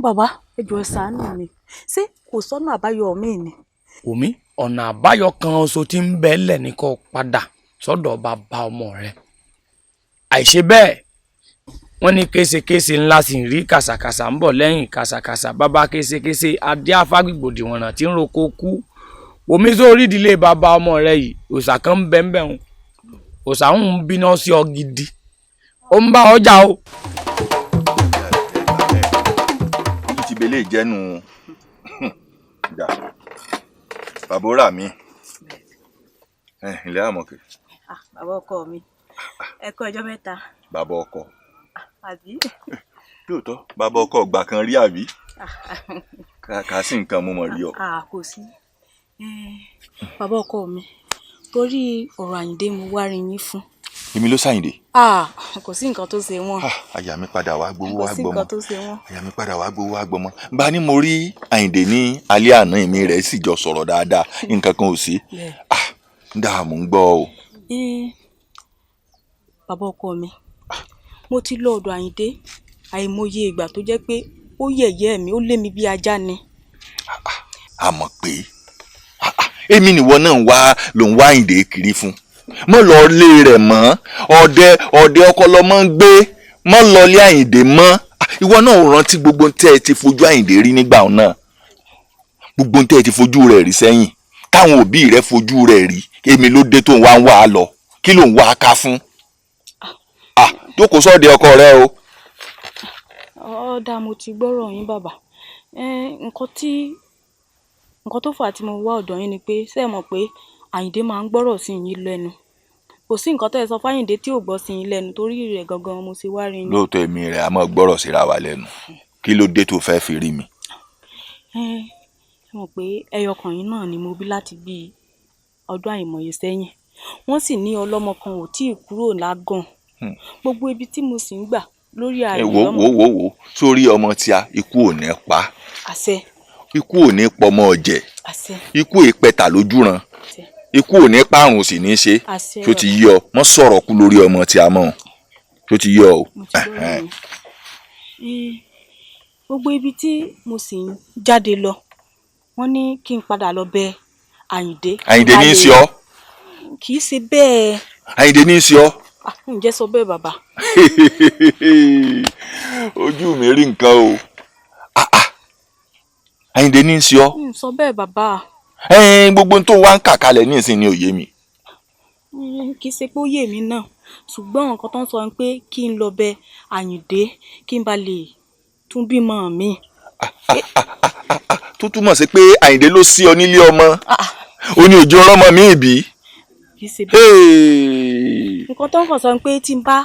Bàbá ẹ jọ̀ọ́ ṣàánú mi ṣé kò sọ́nà àbáyọ mi ni. Òmí ọ̀nà àbáyọ kan oṣù tí ń bẹ lẹ̀ ní kó padà sọ́dọ̀ bàbá ọmọ rẹ̀ àìṣe bẹ́ẹ̀ wọ́n ní késekése ńlá sì ń rí kàsàkàsà ń bọ̀ lẹ́yìn kàsàkàsà bàbá késekése adé afágbègbòdì wọ̀nà tí ń roko kú Òmí sórí ìdílé bàbá ọmọ rẹ̀ yìí òòṣà kan ń bẹ ń bẹ̀ ń òòṣà ń bínú sí ọ gidi ó ń bá ọjà o. ti belé ìjẹnu bàbá rà mí ilé àmọ̀kẹ́. Bàbá ọkọ mi ẹ kú ọjọ́ mẹ́ta. Bàbá ọkọ. Àbí. Lóòótọ́ bàbá ọkọ ọgbà kan rí àbí kà sí nǹkan mo mọ̀ rí ọ. Kò sí bàbá ọkọ mi torí ọ̀rọ̀ Àyìndé mo wá rí yín fún. Èmi ló ṣàyìndé. Kò sí nǹkan tó ṣe wọ́n. Àyà mi padà wá gbowó wá gbọmọ. Kò sí nǹkan tó ṣe wọ́n. Àyà mi padà wá gbowó wá gbọmọ. Bá ní mo rí Àyìndé ní alẹ́ àná èmi rẹ̀ sì jọ sọ̀rọ̀ dáadáa nǹkan kan ò sí. Dààmú ń gbọ́ o. Bàbá ọkọ mi mo ti lọ ọ̀dọ̀ Àyìndé àìmọye ìgbà tó jẹ́ pé ó yẹ̀yẹ́ mi ó lé mi bí ajá ni. A mọ̀ pé èmi nìwọ náà ló ń wá Àyìndé kiri fún mọ́ lọ lé rẹ̀ mọ́ ọ̀dẹ ọkọ lọ́mọ ń gbé mọ́ lọ lé Àyìndé mọ́ ìwọ náà ò rántí gbogbo tẹ́ ẹ ti fojú Àyìndé rí nígbà náà gbogbo tẹ́ ẹ ti fojú rẹ̀ rí sẹ́yìn táwọn òbí rẹ̀ fojú rẹ̀ rí èmi ló dé tó ń wá á lọ kí ló ń wá á ká fún jókòó sọ́ọ̀dẹ̀ ọkọ rẹ o. ọ̀dà mo ti gbọ́rọ̀ yín bàbá nǹkan tó fà á tí mo wá ọ̀dọ̀ yín ni pé ṣé ẹ mọ̀ pé Àyìndé máa ń gbọ́rọ̀ sí yín lẹ́nu kò sí nǹkan tó ẹ sọ fáyìndé tí ò gbọ́ sí yín lẹ́nu torí rẹ̀ gangan mo sì wá rí yín. lóòótọ́ èmi rẹ̀ a máa gbọ́rọ̀ síra wa lẹ́nu kí ló dé tó fẹ́ fi rí mi. ẹ mọ̀ pé ẹyọkàn yín náà ni mo bí láti bí ọdún àìmọye sẹ́yìn wọ́n sì ní ọlọ́mọ kan ò tí ì kúrò lágàn gbogbo ibi tí mo sì ń gbà lórí ààrẹ ọmọ. wo sórí ọmọ tí a ikú ò ní pa àṣẹ. ikú ò ní pọmọ ọ̀jẹ̀ àṣẹ. ikú ìpẹta lójúran ikú ò ní parun sì ní ṣe tó ti yí ọ mọ sọ̀rọ̀ kú lórí ọmọ tí a mọ̀ tó ti yí ọ o. gbogbo ibi tí mo sì ń jáde lọ wọ́n ní kí n padà lọ bẹ̀ Àyìndé. Àyìndé ní í ṣe ọ. kì í ṣe bẹ́ẹ̀. Àyìndé ní í ṣe ọ. ǹjẹ́ sọ bẹ́ẹ̀ bàbá. ojú mi rí nǹkan o Àyìndé ní í ṣe ọ. sọ bẹ́ẹ̀ bàbá. gbogbo tó wá ń kà kalẹ̀ ní ìsìn ni òye mi. kì í ṣe pé ó yé mi náà ṣùgbọ́n nǹkan tó ń sọ pé kí n lọ bẹ̀ Àyìndé kí n bá lè tún bímọ mi. tó túmọ̀ sí pé Àyìndé ló sí ọ nílé ọmọ ó ní òjò ọlọ́mọ mi ìbí. kì í ṣe bẹ́ẹ̀. nǹkan tó ń kàn sọ pé tí n bá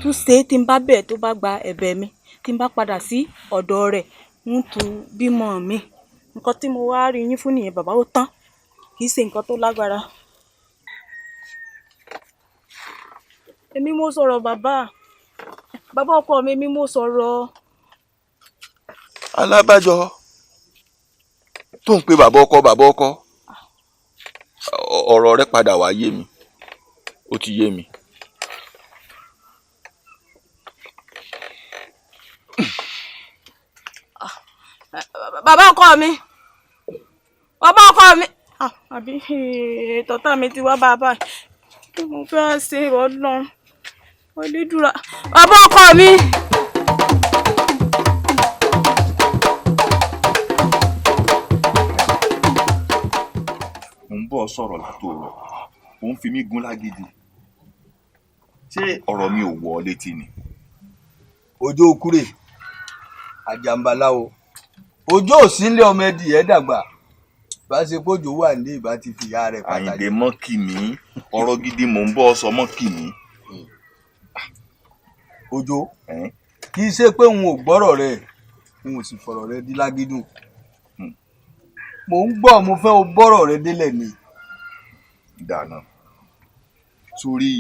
tún ṣe tí n bá bẹ̀ tó bá gba ẹ̀bẹ̀ mi tí n bá padà sí ọ̀dọ̀ rẹ̀ ń tún bímọ mi nǹkan tí mo wá rí yín fún nìyẹn bàbá ó tán kì í ṣe nǹkan tó lágbára. èmi mo sọ̀rọ̀ bàbá ọkọ mi èmi mo sọ̀rọ̀. alábàjọ tó ń pe bàbá ọkọ ọ̀rọ̀ rẹ padà wá yé mi ó ti yé mi. bàbá ọkọ mi àbí tọ́tà mi ti wá bàbá kí mo fẹ́ ṣe ọlọ́run onídùúrà bàbá ọkọ mi. mo ń bọ̀ sọ̀rọ̀ látòrọ̀ ò ń fi mí gún lágídí ṣé ọ̀rọ̀ mi ò wọ̀ ọ́ létí ni. ojú okúrè àjàmbáláwo ojú òsínlé ọmọ ẹdì ẹ dàgbà bá ṣe pójò wà ní ìbá ti fìyà rẹ̀ pàtàkì. Àyìndé mọ́ kì mí ọ̀rọ̀ gidi mò ń bọ̀ sọ mọ́ kì mí. ojú kì í ṣe pé n ò gbọ́rọ̀ rẹ̀ n ò sì fọ̀rọ̀ rẹ̀ dí lágídùn mò ń gbọ́ mo fẹ́ o bọ́rọ̀ rẹ̀ délẹ̀ ni. dáná sórí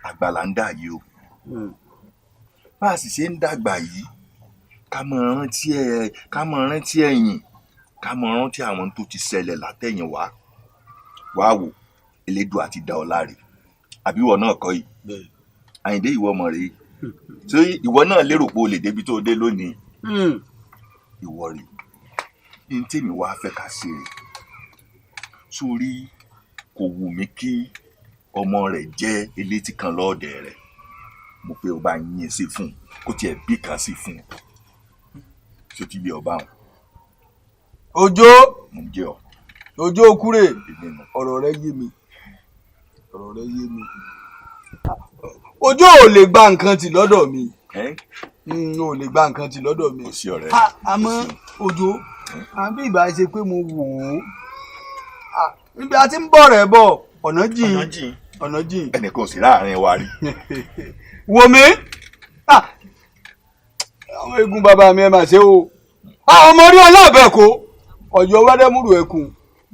àgbàlá ń dà yìí o bá a sì ṣe ń dàgbà yìí ká mọ rántí ẹ̀yìn ká mọ rántí àwọn tó ti ṣẹlẹ̀ látẹ̀yìn wá wò Elédùà àti dá ọ láre àbí ìwọ náà kọ́ yìí Àyìndé ìwọ mọ̀ rèé ṣé ìwọ náà lérò pé o lè débi tó o dé lónìí ìwọ rèé ní tèmi wá fẹ́ ká ṣe rè sórí kò wù mí kí ọmọ rẹ̀ jẹ́ elétí kan lọ́ọ̀dẹ̀ rẹ̀ mo pé o bá yín sí fún un kó tiẹ̀ bí kan sí fún un ṣé ti lé ọba wọn. Òjó mo jẹ́ ọ. Òjó okúrè ọ̀rọ̀ rẹ yé mi Òjó ò lè gba nǹkan tì lọ́dọ̀ mi ò lè gba nǹkan tì lọ́dọ̀ mi àmọ́ Òjó àbí ìbá ṣe pé mo wò ó níbi a ti ń bọ̀ rẹ̀ bọ̀ ọ̀nà jìn ẹnìkan ò sí láàrin wa rí. wò mí àwọn eégún bàbá mi ẹ mà ṣe o ọmọ orí ọlọ́ọ̀bẹ kó ọ̀yọ́ wẹ́dẹ́múrù ẹkùn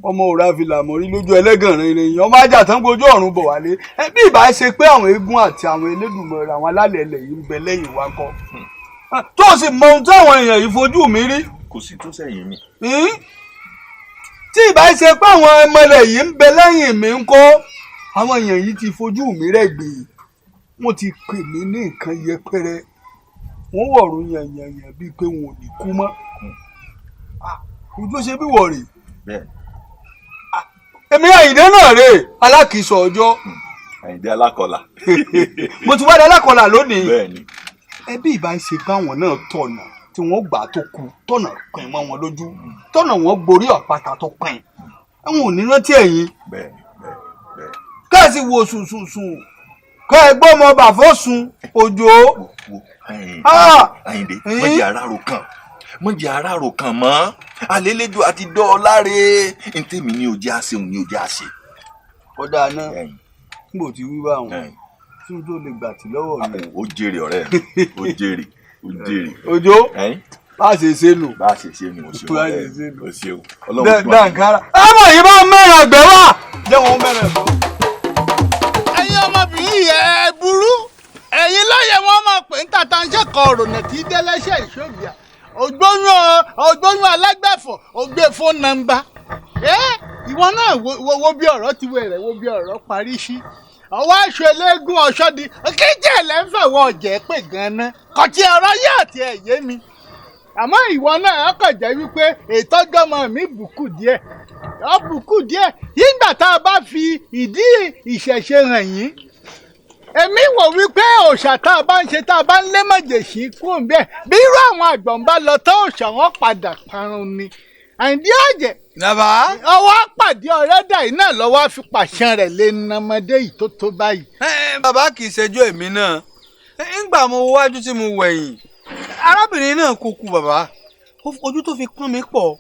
ọmọ òrà fìlà mọ́rí lójú ẹlẹ́gànrin ìrìn ọmọ ajá tán gbójú ọ̀run bọ̀ wálé bí ìbá ṣe pé àwọn eégún àti àwọn Elédùmarè àwọn alálẹ̀ ilẹ̀ yìí ń bẹ lẹ́yìn wa kọ́ tó sì mọ ohun tí àwọn èèyàn yìí fojú mi rí. kò sí tó sẹ́yìn mi. tí ìbá ṣe pé àwọn ẹmọlẹ̀ yìí ń bẹ lẹ́yìn mi ń kọ́ àwọn èèyàn yìí ti fojú mi rẹ̀ gbé wọ́n ti pè mí ní nǹkan yẹpẹrẹ wọ́n wọ̀rùn yànyànyàn bíi pé wọn ò ní kú mọ́ ojú ṣe bí wọ̀rì èmi Àyìndé náà rè alákìísọ ọjọ́. Àyìndé alákọ̀ọ́là. Mo ti wá dé alákọ̀ọ́là lónìí. Bẹ́ẹ̀ni. Ẹbí ìbá ń ṣe báwọn náà tọ̀nà tí wọ́n gbà tó kú tọ̀nà pin mọ́ wọn lójú tọ̀nà wọn gborí ọ̀pátá tó pin àwọn ò ní rántí ẹ̀yìn. Bẹ́ẹ̀ni. Káàsì wo sùnsùnsùn kọ́ ẹ gbọ́ ọmọ bàfọ́ sun òjò. Àyìndé mọ̀jẹ̀ arárò kan mọ́ àlélédò àti dọ́ọ̀láre ntẹ́mi ní ojú àṣẹ òun ní ojú àṣẹ. Ọ̀dà náà níbo ti wí báwọn tí o tó lè gbà tí lọ́wọ́ mi. Ó jèrè ọ̀rẹ́ mi ó jèrè. Òjò bá a ṣe ṣe nù. Bá a ṣe ṣe nù o ṣeun. Dànkárà ọmọ yìí máa ń mẹ́rin àgbẹ̀ wá jẹ́ wọn mẹ́rin àgbẹ̀. Ẹ̀yin ọmọbìnrin yẹn ẹ burú ẹ̀yin lọ́yẹ̀ wọn máa pè ń tàtà ń ṣẹ̀kọ̀ ọ̀rọ̀nà tí dẹ́lẹ́ṣẹ̀ ìṣòbíà ògbóyún alágbàfọ̀ ògbé fóònù nọ́mbà. Ìwọ náà wo bí ọ̀rọ̀ ti wẹ̀rẹ̀ wo bí ọ̀rọ̀ parí sí. Ọwọ́ aṣọ eléégún ọ̀ṣọ́di kíjẹ́ ẹ̀lẹ́fẹ̀wọ̀ ọ̀jẹ̀ pè gan-an kọ̀tí ọ̀rọ̀ yé àti ẹ̀yẹ mi. Àmọ́ ìwọ náà ọkọ̀ jẹ́ wípé ètò ọgọ́mọ mi bùkù díẹ̀ yígbà tá a bá fi ìdí ìṣẹ̀ṣe hàn yín. Èmi wò wípé òòṣà tá a bá ń ṣe tá a bá ń lé mọ̀jèṣí kúrò ń bẹ́ẹ̀ bí irú àwọn àgbọ̀n bá lọ tó òòṣà wọn padà parun ni. Àyìndé ọ̀jẹ̀ ọwọ́ pàdé ọ̀rẹ́dà yìí náà lọ́wọ́ fi pàṣán rẹ̀ lé nàmọdé yìí tó tó báyìí. Bàbá kì í ṣẹjọ́ èmi náà ńgbà mo wájú tí mo wẹ̀yìn arábìnrin náà kò kú bàbá ojú tó fi pọ́n mi pọ̀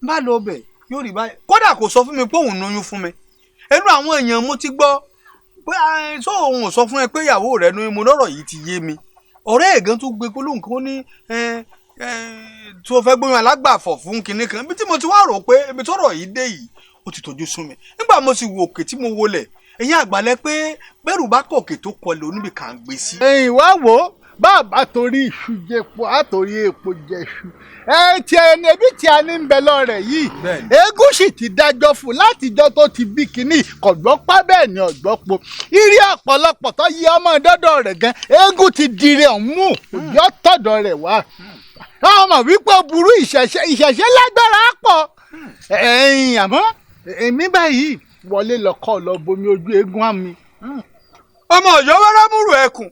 bá lọ bẹ̀ yóò rí báyìí kódà kò sọ fún mi pé òun lóyún fún mi ẹnu àwọn èèyàn mo ti gbọ́ pé sọ òun ò sọ fún ẹ pé ìyàwó rẹ lóyún mo lọ́rọ̀ yìí ti yé mi ọ̀rẹ́ ẹ̀gán tó gbé polóhùn kan ní tí o fẹ́ gbóyún alágbàfọ̀ fún kinní kan bí tí mo ti wá rò pé ibi tọ́rọ̀ yìí dé yìí ó ti tójú sún mi nígbà mo sì wo òkè tí mo wọlẹ̀ ẹ̀yin àgbàlẹ̀ pé bẹ́rù bá kọ̀ọ̀kẹ́ tó kọlẹ̀ oníbì kan gbé sí. Ẹ̀yin wá wò ó bàbá torí iṣu jẹpo àtòrí epo jẹṣu tí ẹni ẹbí tí a ní ń bẹ lọ́rẹ̀ yìí eégún sì ti dájọ́ fún látijọ́ tó ti bí kínní kọ̀gbọ́pá bẹ́ẹ̀ ni ọ̀gbọ́po irí ọ̀pọ̀lọpọ̀ tó yí ọmọ dọ́dọ̀ rẹ̀ gan eégún ti dire ọ̀mú òjò tọ̀dọ̀ rẹ̀ wá ọmọ wípé burú ìṣẹ̀ṣẹ̀ lágbára pọ̀ àmọ́ èmi báyìí wọlé lọ́kọ́ lọ bomi ojú eégún àmì. Ọmọ Ọ̀yọ́ wẹ́rẹ́ múrù ẹkùn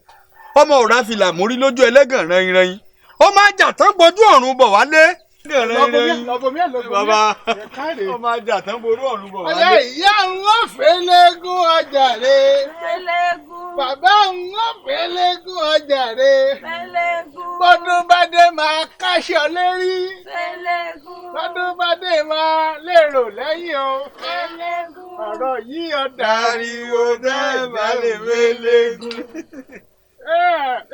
ọmọ òrà fìlà mórí lójú ẹlẹ́gàn rẹ́yìn ó máa jà tán gbójú ọ̀run bọ̀ wálé. Bàbá ó máa jà tán gbójú ọ̀run bọ̀ wálé. Ìyá ń wọ́n fẹ́lẹ́gún ọjà rẹ̀. Bàbá ń wọ́n fẹ́lẹ́gún ọjà rẹ̀. Bọ́dún bá dé máa káṣọ lérí. Bọ́dún bá dé máa lérò lẹ́yìn o. Ọ̀rọ̀ yìí ọ̀dà ariwo dẹ́ bá lè fẹ́lẹ́gún.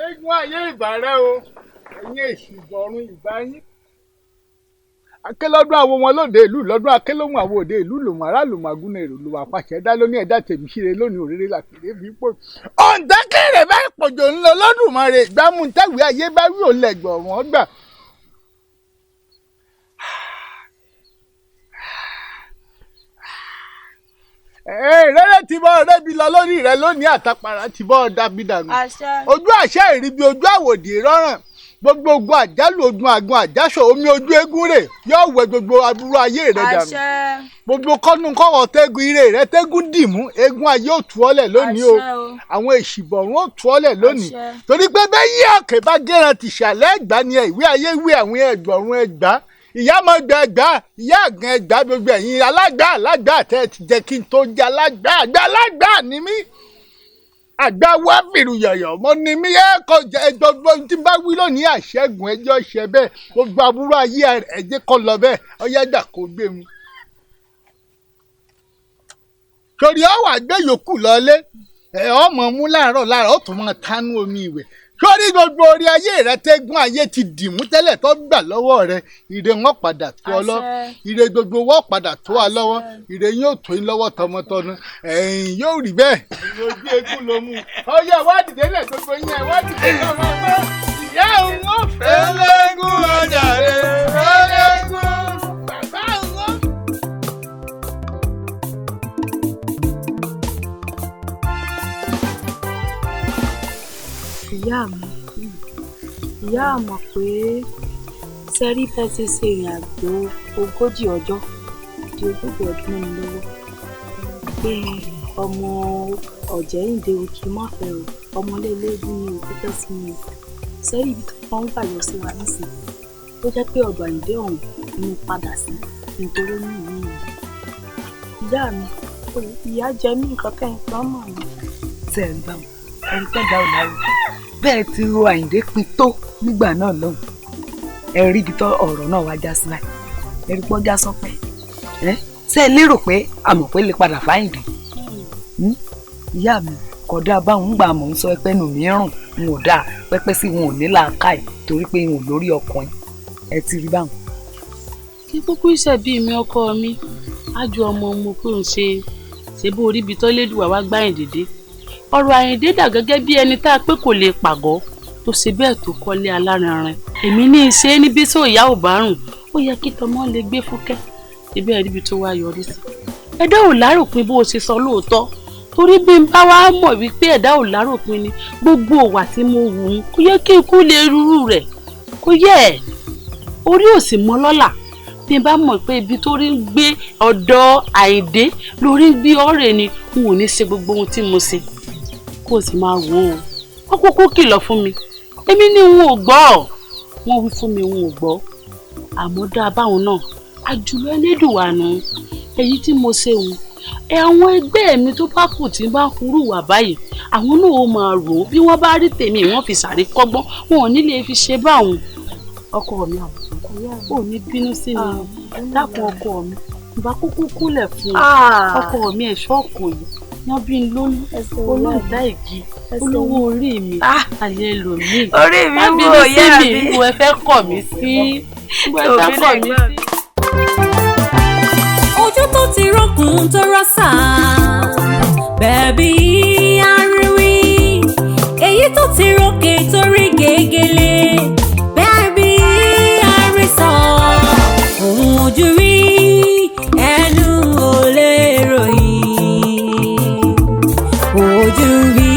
Eégún ayé ìbàrẹ́ o ẹ̀yin èsì ìbọ̀rùn ìbáyín. Akélọ́dún àwọn wọn lóde ìlú lọ́dún akélóhùn àwọn òde ìlú lòun aráàlú màgúnà èrò lòun àpàṣẹ dá lóní ẹ̀dá tèmi ṣíre lónìí òrèrè làkèrè fi pò. Ọ̀ǹdákẹ́rẹ̀ bá ìpọ̀jọ̀ ńlọ lọ́dúnmọ́re ìgbàmú tẹ̀wé ayé bá wí òun lẹ̀gbọ̀n wọn gbà. Rẹ́rẹ́ ti bọ́ ọ̀rẹ́ bi lọ lórí rẹ lónìí àtàpàrà ti bọ́ ọ̀dàbí dànù. Ojú àṣẹ ìrìbí ojú àwòdì rọrùn gbogbo àjálù ogun àgun àjásọ omi ojú eégún rẹ̀ yóò wẹ gbogbo aburú ayé rẹ dànù. Gbogbo kọ́nu kọ́wọ́ tẹ́gun ire rẹ tẹ́gun dìmú eégún ayé ò tú ọ́lẹ̀ lónìí o àwọn èṣìbọ̀rún ò tú ọ́lẹ̀ lónìí torí pé bẹ́ẹ̀ yí ọ̀kẹ́ bá gẹ́ran tìṣàlẹ̀ ẹ̀gbá ni ìwé ayé wí àwọn ẹgbọ̀rún ẹgbá ìyá máa gbẹ ẹgbà ìyá àgàn ẹgbà gbogbo ẹ̀yin alágbà tẹ ti jẹ́ kí n tó jẹ́ alágbà ni mí àgbà wá fìrù yọ̀yọ̀ mo ní mí ẹ kọ jẹ gbogbo tí n bá wí lónìí àṣẹgun ẹjọ́ ṣẹ bẹ́ẹ̀ gbogbo aburú ayé ẹjẹ kọ lọ bẹ́ẹ̀ ọyájà kò gbé mu. torí ọwọ́ àgbẹ̀ yòókù lọlé ọmọ mú láàárọ̀ ó tún máa tánú omi ìwẹ̀ sórí gbogbo orí ayé rẹ tẹ́gùn ayé ti dìmú tẹ́lẹ̀ tó gbà lọ́wọ́ rẹ ire wọn padà tó ọ lọ ire gbogbo wọn padà tó wa lọ́wọ́ ire yóò tó yín lọ́wọ́ tọmọtọmọ ẹ̀yìn yóò rí bẹ́ẹ̀. ojú eégún ló mú ọyọ ìwádìí délẹ̀ gbogbo yín ìwádìí délẹ̀ ọmọ ọmọ ìyá òun ó fẹ́lẹ́gùn ọjà rẹ̀ fẹ́lẹ́gùn bàbá òun. ìyá mọ̀ pé sẹ́rí bẹ́ẹ̀ ti ṣe ìrìn àjò 40 ọjọ́ di 40 ọdún mẹ́ni lọ́wọ́ pé ọmọ ọ̀jẹ̀yìndé òkè mọ́fẹ́ o ọmọlélẹ́gùn ni òkú fẹ́ sí mi sẹ́yìn ibi tó kàn ń bàjọ́ sí wa nísìnyí tó jẹ́ pé ọ̀dọ̀ àyíndé ọ̀hún ni mo padà sí nítorí ní ìlú mi. ìyá mi ìyá jẹ mí nǹkan kẹ́yìn kan mọ̀ mi. tẹ̀ ń bá wọn ẹni tẹ́ dá ò láwùjọ bẹ́ẹ̀ ti ro àyíndé pin tó nígbà náà lọ́hùn ẹ rí ibi tó ọ̀rọ̀ náà wá já sí báyìí ẹ rí pọ́ já sọ́pẹ́ ṣé ẹ lérò pé àmọ̀ pé lè padà fáyìndé ìyá mi kódà báwọn gbà mọ̀ ń sọ pé nù mí rùn n ò dáa pẹ́pẹ́ sí wọn ò ní làákàyè torí pé n ò lórí ọkùnrin ẹ ti rí báwọn. kí kúkú ìṣẹ̀bí mi ọkọ mi ájú ọmọ mo pé òun ṣe bó orí ibi tó lédùwà wá gbáyìn dédé ọ̀rọ̀ àyìndé dà gẹ́gẹ́ bí ẹni tá a pé kò lè pàgọ́ tó ṣe bẹ́ẹ̀ tó kọ́lé alárinrin èmi ní í ṣe é níbi tó ìyá ò bá rùn ó yẹ kí tọmọ lè gbé fúkẹ́ ibẹ̀ ríbi tó wá yọrí sí. ẹ̀dá ò láròpin bó o ṣe sọ lóòótọ́ torí bí n bá wá mọ̀ wípé ẹ̀dá ò láròpin ni gbogbo òwà tí mo wù ú kò yẹ kí ikú lè rúrú rẹ̀ kò yẹ ẹ̀ orí ò sì mọ́ lọ́là bí n bá mọ̀ pé ibi tó rí ń gbé ọ̀dọ̀ àìdé lórí ń gbé ọ̀rẹ́ ni n ò ní ṣe gbogbo ohun tí mo ṣe kó o sì máa wò ó wọ́n kúkú kìlọ̀ fún mi èmi ní n ò gbọ́ wọ́n wí fún mi n ò gbọ́ àmọ́ dá báwọn náà àjùlọ ẹlẹ́dùwà nù èyí tí mo ṣe òun àwọn ẹgbẹ́ mi tó bá kù tí bá kúrú wà báyìí àwọn náà ó máa rò ó bí wọ́n bá rí tèmi wọ́n fi sàrí kọ́gbọ́n wọn ò ní lè fi ṣe báwọn ọkọ mi ò ní bínú sí mi dákun ọkọ mi ìbá kúkú kúlẹ̀ fún ọkọ mi ẹ̀ṣọ́ ọkọ yìí wọ́n bí n lóyún olóòdá igi olówó orí mi ayé lòmíì orí mi wò yá mi ìwọ ẹ fẹ́ kọ̀ mí sí ìwọ ẹ fẹ́ kọ̀ mí sí. ojú tó ti rọ́kùn tó rọ́ṣà bẹ̀bí arìnwí èyí tó ti rókè tó rí gègèlè bẹ̀bí àrísọ ohun ojú rí ẹnu ò lè ròyìn ojú rí